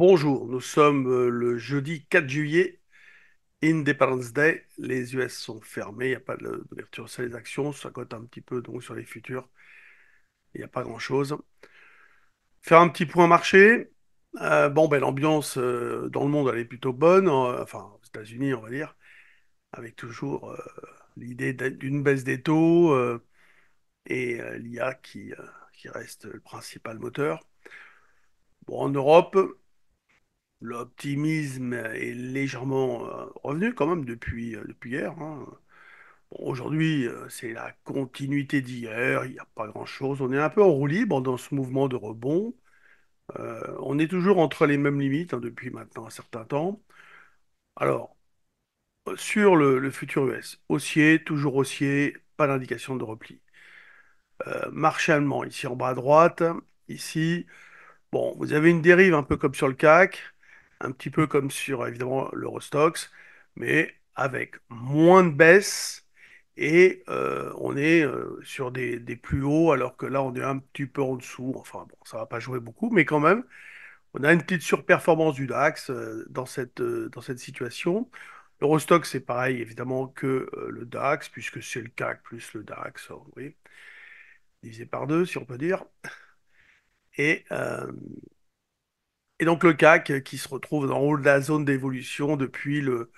Bonjour, nous sommes le jeudi 4 juillet, Independence Day. Les US sont fermés, il n'y a pas d'ouverture sur les actions, ça cote un petit peu donc sur les futurs, il n'y a pas grand-chose. Faire un petit point marché. L'ambiance dans le monde elle est plutôt bonne, enfin aux États-Unis on va dire, avec toujours l'idée d'une baisse des taux et l'IA qui reste le principal moteur. Bon, en Europe, l'optimisme est légèrement revenu quand même depuis hier, hein. Bon, aujourd'hui, c'est la continuité d'hier, il n'y a pas grand-chose. On est un peu en roue libre dans ce mouvement de rebond. On est toujours entre les mêmes limites, hein, depuis maintenant un certain temps. Alors, sur le futur US, haussier, toujours haussier, pas d'indication de repli. Marché allemand, ici en bas à droite, ici. Bon, vous avez une dérive un peu comme sur le CAC, un petit peu comme sur évidemment l'Eurostoxx, mais avec moins de baisse et on est sur des plus hauts alors que là on est un petit peu en dessous. Enfin bon, ça va pas jouer beaucoup, mais quand même, on a une petite surperformance du DAX dans cette situation. L'Eurostoxx c'est pareil évidemment que le DAX puisque c'est le CAC plus le DAX, oui, divisé par deux si on peut dire. Et Et donc le CAC qui se retrouve en haut de la zone d'évolution depuis le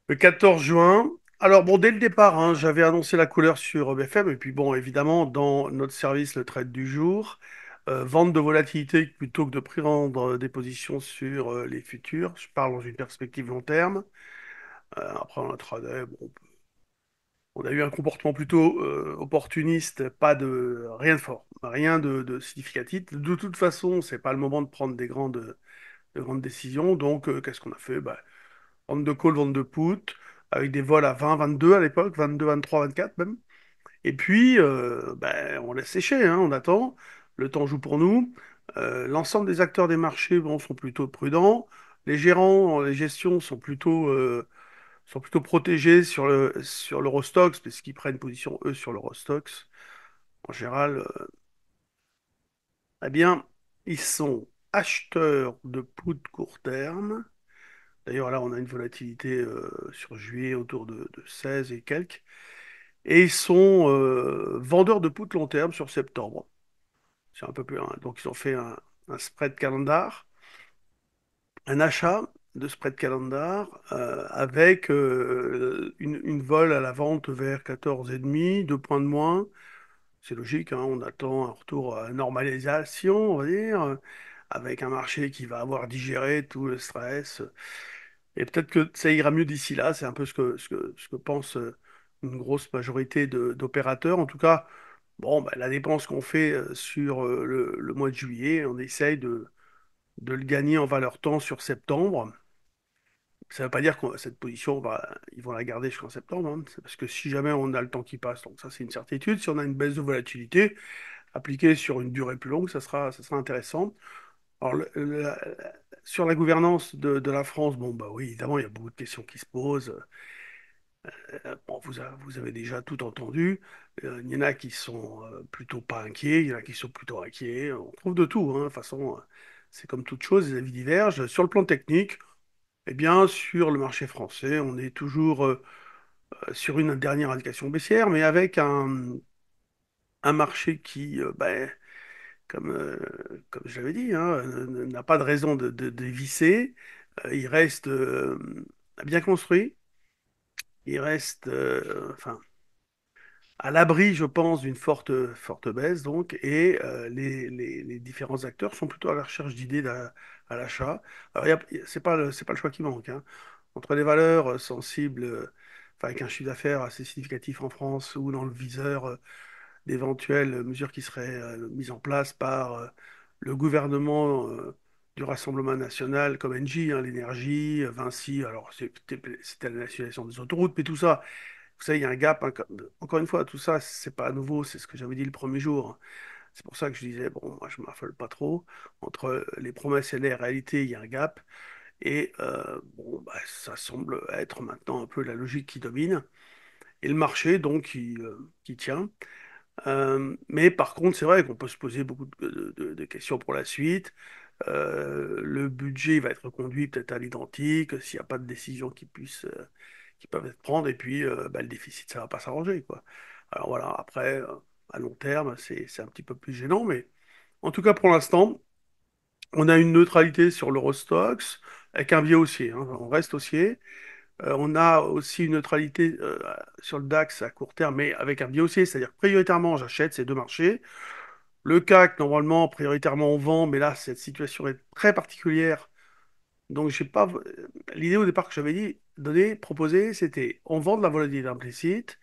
14 juin. Alors bon, dès le départ, hein, j'avais annoncé la couleur sur BFM, et puis bon, évidemment, dans notre service, le trade du jour, vente de volatilité plutôt que de prendre des positions sur les futurs. Je parle dans une perspective long terme. Après, en intraday, bon, on a eu un comportement plutôt opportuniste, pas de rien de fort, rien de significatif. De toute façon, c'est pas le moment de prendre de grandes décisions. Donc, qu'est-ce qu'on a fait? Bah, vente de call, vente de put, avec des vols à 20, 22 à l'époque, 22, 23, 24 même. Et puis, on laisse sécher, hein, on attend. Le temps joue pour nous. L'ensemble des acteurs des marchés bon, sont plutôt prudents. Les gérants, les gestions sont plutôt protégés sur l'Eurostoxx, parce qu'ils prennent position, eux, sur l'Eurostoxx. En général, eh bien, ils sont acheteurs de put court terme. D'ailleurs, là, on a une volatilité sur juillet autour de 16 et quelques. Et ils sont vendeurs de put long terme sur septembre. C'est un peu plus, hein. Donc, ils ont fait un spread calendar, un achat de spread calendar avec une vol à la vente vers 14,5, 2 points de moins. C'est logique, hein, on attend un retour à normalisation, on va dire, avec un marché qui va avoir digéré tout le stress. Et peut-être que ça ira mieux d'ici là, c'est un peu ce que pense une grosse majorité d'opérateurs. En tout cas, bon, bah, la dépense qu'on fait sur le mois de juillet, on essaye de le gagner en valeur temps sur septembre. Ça ne veut pas dire que cette position, ils vont la garder jusqu'en septembre, hein. C'est parce que si jamais on a le temps qui passe, donc ça c'est une certitude, si on a une baisse de volatilité appliquée sur une durée plus longue, ça sera intéressant. Alors, sur la gouvernance de la France, bon, bah oui, évidemment, il y a beaucoup de questions qui se posent. Bon, vous avez déjà tout entendu. Il y en a qui sont plutôt pas inquiets, il y en a qui sont plutôt inquiets. On trouve de tout, hein. De toute façon, c'est comme toute chose, les avis divergent. Sur le plan technique, eh bien, sur le marché français, on est toujours sur une dernière indication baissière, mais avec un marché qui, comme je l'avais dit, hein, n'a pas de raison de visser. Il reste bien construit. Il reste, enfin, à l'abri, je pense, d'une forte baisse, donc, et les différents acteurs sont plutôt à la recherche d'idées à l'achat. Alors, c'est pas le choix qui manque, hein. Entre les valeurs sensibles, enfin, avec un chiffre d'affaires assez significatif en France ou dans le viseur d'éventuelles mesures qui seraient mises en place par le gouvernement du Rassemblement national, comme Engie, hein, l'énergie, Vinci, alors c'était la nationalisation des autoroutes, mais tout ça. Vous savez, il y a un gap, hein, encore une fois, tout ça, c'est pas nouveau, c'est ce que j'avais dit le premier jour, hein. C'est pour ça que je disais, bon, moi, je m'affole pas trop. Entre les promesses et les réalités, il y a un gap. Et bon, bah, ça semble être maintenant un peu la logique qui domine. Et le marché, donc, qui tient. Mais par contre, c'est vrai qu'on peut se poser beaucoup de questions pour la suite. Le budget va être reconduit peut-être à l'identique s'il n'y a pas de décision qui peuvent être prendre. Et puis, bah, le déficit, ça va pas s'arranger, quoi. Alors voilà, après, à long terme, c'est un petit peu plus gênant, mais en tout cas, pour l'instant, on a une neutralité sur l'Eurostoxx avec un biais haussier, hein. On reste haussier. On a aussi une neutralité sur le DAX à court terme, mais avec un biais haussier, c'est-à-dire prioritairement, j'achète ces deux marchés. Le CAC, normalement, prioritairement, on vend, mais là, cette situation est très particulière. Donc, j'ai pas. L'idée au départ que j'avais proposé, c'était on vend de la volatilité implicite,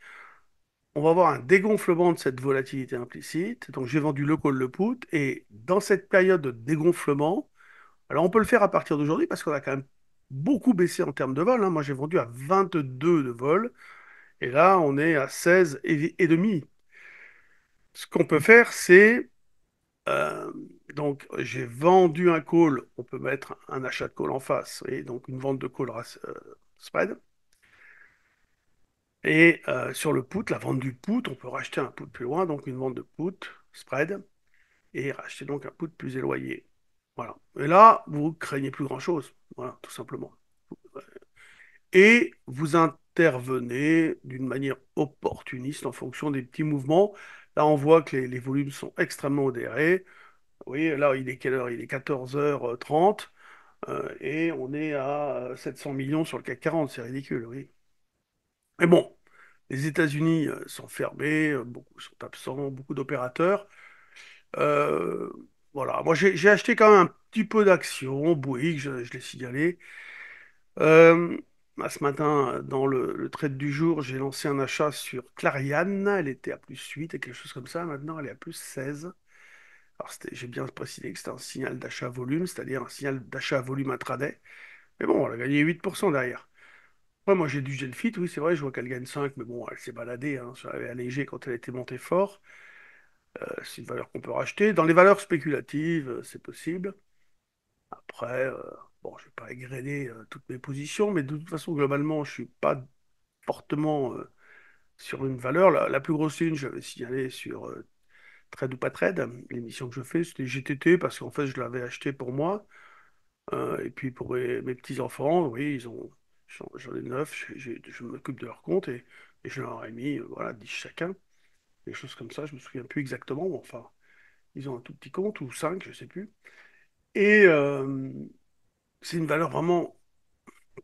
on va avoir un dégonflement de cette volatilité implicite. Donc, j'ai vendu le call, le put, et dans cette période de dégonflement, alors on peut le faire à partir d'aujourd'hui parce qu'on a quand même beaucoup baissé en termes de vol, hein. Moi, j'ai vendu à 22 de vol, et là, on est à 16 et demi. Ce qu'on peut faire, c'est Euh, donc, j'ai vendu un call, on peut mettre un achat de call en face, et donc une vente de call spread. Et sur le put, la vente du put, on peut racheter un put plus loin, donc une vente de put spread, et racheter donc un put plus éloigné. Voilà. Et là, vous craignez plus grand-chose. Voilà, tout simplement. Et vous intervenez d'une manière opportuniste en fonction des petits mouvements. Là, on voit que les volumes sont extrêmement modérés. Oui, là, il est quelle heure? Il est 14h30 et on est à 700 millions sur le CAC 40, c'est ridicule, oui. Mais bon, les États-Unis sont fermés, beaucoup sont absents, beaucoup d'opérateurs. Euh, voilà, moi j'ai acheté quand même un petit peu d'actions, Bouygues, je l'ai signalé. Euh, Ce matin, dans le trade du jour, j'ai lancé un achat sur Clariane, elle était à plus 8 et quelque chose comme ça, maintenant elle est à plus 16. Alors, j'ai bien précisé que c'était un signal d'achat volume, c'est-à-dire un signal d'achat volume intraday. Mais bon, elle a gagné 8% derrière. Ouais, moi, j'ai du Genfit, oui, c'est vrai, je vois qu'elle gagne 5, mais bon, elle s'est baladée, hein, ça avait allégé quand elle était montée fort. C'est une valeur qu'on peut racheter. Dans les valeurs spéculatives, c'est possible. Après, bon, je vais pas égrener toutes mes positions, mais de toute façon, globalement, je suis pas fortement sur une valeur. La plus grosse ligne, j'avais signalé sur Trade ou pas Trade, l'émission que je fais, c'était GTT, parce qu'en fait, je l'avais acheté pour moi. Et puis pour mes petits-enfants, oui, j'en ai 9, je m'occupe de leur compte et je leur ai mis voilà, 10 chacun, des choses comme ça, je me souviens plus exactement, mais enfin, ils ont un tout petit compte, ou 5, je sais plus. Et c'est une valeur vraiment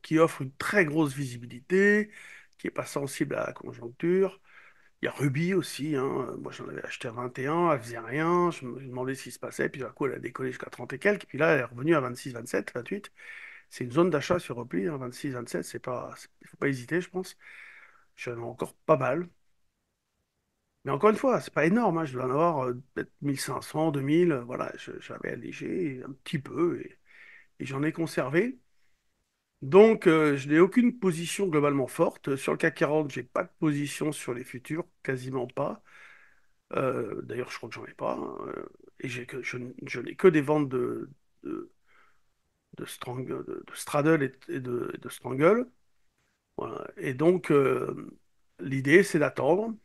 qui offre une très grosse visibilité, qui est pas sensible à la conjoncture. Il y a Ruby aussi, hein. Moi j'en avais acheté à 21, elle faisait rien, je me demandais ce qui se passait, puis d'un coup elle a décollé jusqu'à 30 et quelques, puis là elle est revenue à 26, 27, 28. C'est une zone d'achat sur repli, hein, 26, 27, il faut pas hésiter, je pense. J'en ai encore pas mal. Mais encore une fois, c'est pas énorme, hein. Je dois en avoir peut-être 1500, 2000. Voilà, j'avais allégé un petit peu et j'en ai conservé. Donc, je n'ai aucune position globalement forte. Sur le CAC 40, j'ai pas de position sur les futurs, quasiment pas. D'ailleurs, je crois que j'en ai pas, hein. Et je n'ai que des ventes de, de Straddle et de Strangle. Voilà. Et donc, l'idée, c'est d'attendre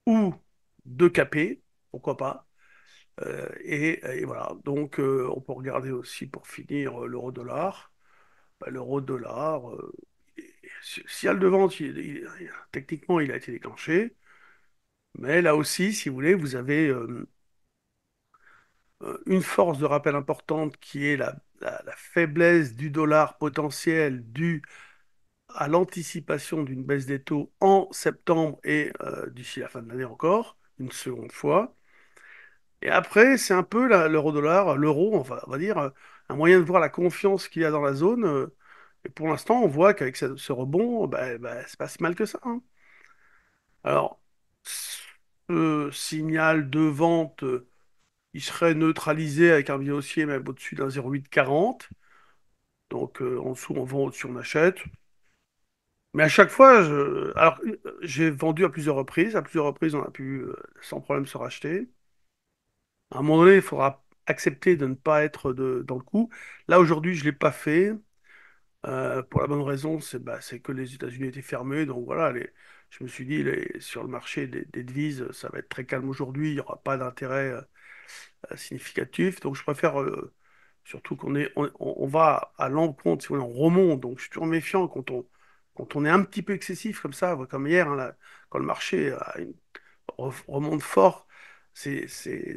ou de caper, pourquoi pas. Et voilà. Donc, on peut regarder aussi pour finir l'euro-dollar. Bah, l'euro-dollar, si y a le devant, techniquement, il a été déclenché. Mais là aussi, si vous voulez, vous avez une force de rappel importante qui est la faiblesse du dollar potentiel due à l'anticipation d'une baisse des taux en septembre et d'ici la fin de l'année encore, une seconde fois. Et après, c'est un peu l'euro-dollar, l'euro, on va dire, un moyen de voir la confiance qu'il y a dans la zone. Et pour l'instant, on voit qu'avec ce rebond, c'est pas si mal que ça, hein. Alors, ce signal de vente, il serait neutralisé avec un biais haussier même au-dessus d'un 0,840. Donc, en dessous, on vend, au-dessus, on achète. Mais à chaque fois, alors, j'ai vendu à plusieurs reprises. À plusieurs reprises, on a pu sans problème se racheter. À un moment donné, il faudra accepter de ne pas être dans le coup. Là, aujourd'hui, je ne l'ai pas fait. Pour la bonne raison, c'est que les États-Unis étaient fermés. Donc voilà, je me suis dit, sur le marché des devises, ça va être très calme aujourd'hui. Il n'y aura pas d'intérêt significatif. Donc je préfère Surtout on va à l'encontre, si vous voulez, on remonte. Donc, je suis toujours méfiant quand on est un petit peu excessif comme ça, comme hier, hein, là, quand le marché remonte fort, c'est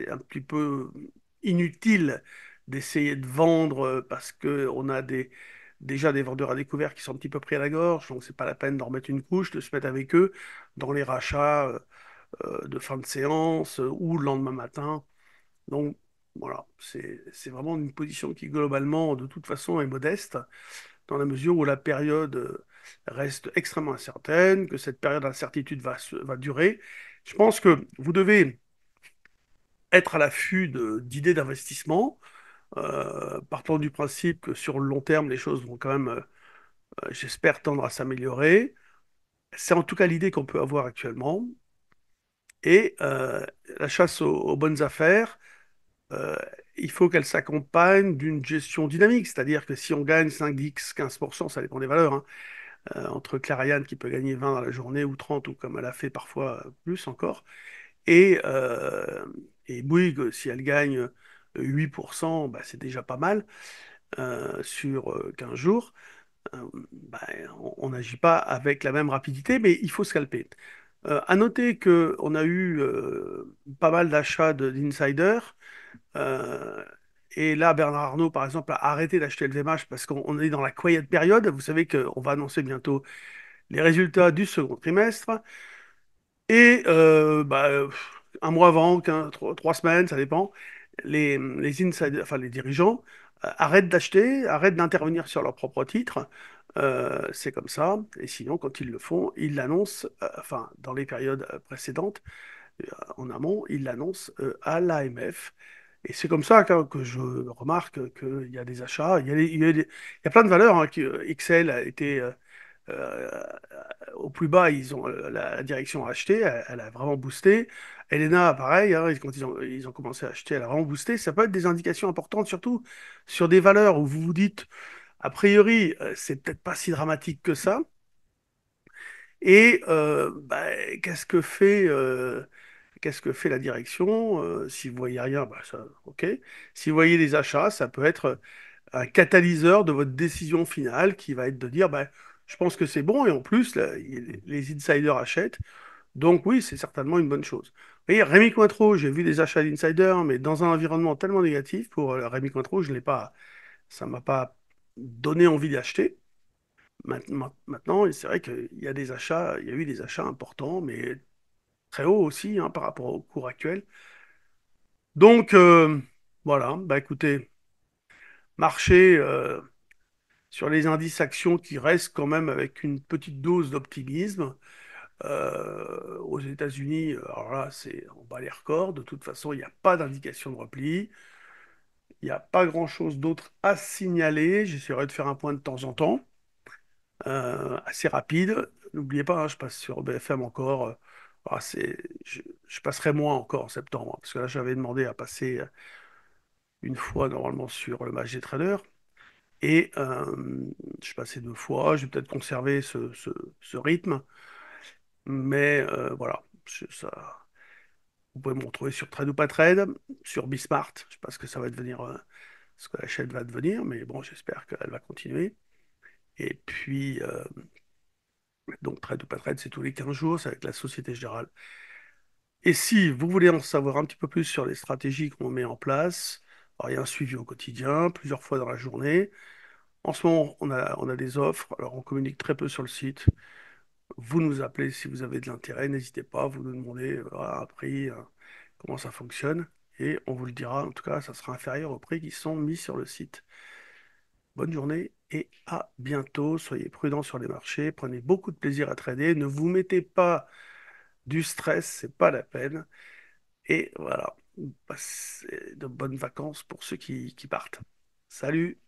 un petit peu inutile d'essayer de vendre parce qu'on a déjà des vendeurs à découvert qui sont un petit peu pris à la gorge. Donc, c'est pas la peine d'en remettre une couche, de se mettre avec eux dans les rachats de fin de séance ou le lendemain matin. Donc, voilà, c'est vraiment une position qui, globalement, de toute façon, est modeste, dans la mesure où la période reste extrêmement incertaine, que cette période d'incertitude va durer. Je pense que vous devez être à l'affût d'idées d'investissement, partant du principe que sur le long terme, les choses vont quand même, j'espère, tendre à s'améliorer. C'est en tout cas l'idée qu'on peut avoir actuellement. Et la chasse aux bonnes affaires, euh, il faut qu'elle s'accompagne d'une gestion dynamique, c'est-à-dire que si on gagne 5, 10, 15%, ça dépend des valeurs, hein, entre Clariane qui peut gagner 20 dans la journée ou 30, ou comme elle a fait parfois plus encore, et, euh, et Bouygues, si elle gagne 8%, bah, c'est déjà pas mal sur 15 jours. Euh, bah, on n'agit pas avec la même rapidité, mais il faut scalper. À noter qu'on a eu pas mal d'achats d'insiders. Euh, et là, Bernard Arnault, par exemple, a arrêté d'acheter le VMH parce qu'on est dans la quiet période. Vous savez qu'on va annoncer bientôt les résultats du second trimestre. Et un mois avant, 3 semaines, ça dépend, les insiders, enfin les dirigeants, arrêtent d'acheter, arrêtent d'intervenir sur leurs propres titres. C'est comme ça. Et sinon, quand ils le font, ils l'annoncent, enfin, dans les périodes précédentes, en amont, il l'annonce à l'AMF. Et c'est comme ça que je remarque qu'il y a des achats. Il y a plein de valeurs, hein, XL a été euh, au plus bas, la direction a acheté, elle a vraiment boosté. Elena, pareil, hein, quand ils ont commencé à acheter, elle a vraiment boosté. Ça peut être des indications importantes, surtout sur des valeurs où vous vous dites, a priori, c'est peut-être pas si dramatique que ça. Et bah, qu'est-ce que fait qu'est-ce que fait la direction? Si vous voyez rien, bah ça, ok. Si vous voyez des achats, ça peut être un catalyseur de votre décision finale qui va être de dire, bah, je pense que c'est bon et en plus, là, les insiders achètent. Donc oui, c'est certainement une bonne chose. Vous voyez, Rémi Cointreau, j'ai vu des achats d'insiders, mais dans un environnement tellement négatif pour Rémi Cointreau, je l'ai pas, ça m'a pas donné envie d'acheter. Maintenant, c'est vrai qu'il y a des achats, il y a eu des achats importants, mais très hauts aussi hein, par rapport au cours actuel. Donc, voilà, bah écoutez, marché sur les indices actions qui restent quand même avec une petite dose d'optimisme. Aux États-Unis, alors là, on bat les records. De toute façon, il n'y a pas d'indication de repli. Il n'y a pas grand-chose d'autre à signaler. J'essaierai de faire un point de temps en temps, assez rapide. N'oubliez pas, hein, je passe sur BFM encore. Ah, je passerai moins encore en septembre, hein, parce que là, j'avais demandé à passer une fois normalement sur le match des traders. Et je passais 2 fois. Je vais peut-être conserver ce rythme. Mais voilà, ça, vous pouvez me retrouver sur Trade ou pas Trade, sur Bismart. Je ne sais pas ce que ça va devenir, ce que la chaîne va devenir, mais bon, j'espère qu'elle va continuer. Et puis, donc Trade ou pas Trade, c'est tous les 15 jours, c'est avec la Société Générale. Et si vous voulez en savoir un petit peu plus sur les stratégies qu'on met en place, alors il y a un suivi au quotidien, plusieurs fois dans la journée. En ce moment, on a des offres, alors on communique très peu sur le site. Vous nous appelez si vous avez de l'intérêt, n'hésitez pas, vous nous demandez voilà, un prix, comment ça fonctionne, et on vous le dira. En tout cas, ça sera inférieur aux prix qui sont mis sur le site. Bonne journée et à bientôt. Soyez prudents sur les marchés, prenez beaucoup de plaisir à trader, ne vous mettez pas du stress, c'est pas la peine. Et voilà, passez de bonnes vacances pour ceux qui partent. Salut!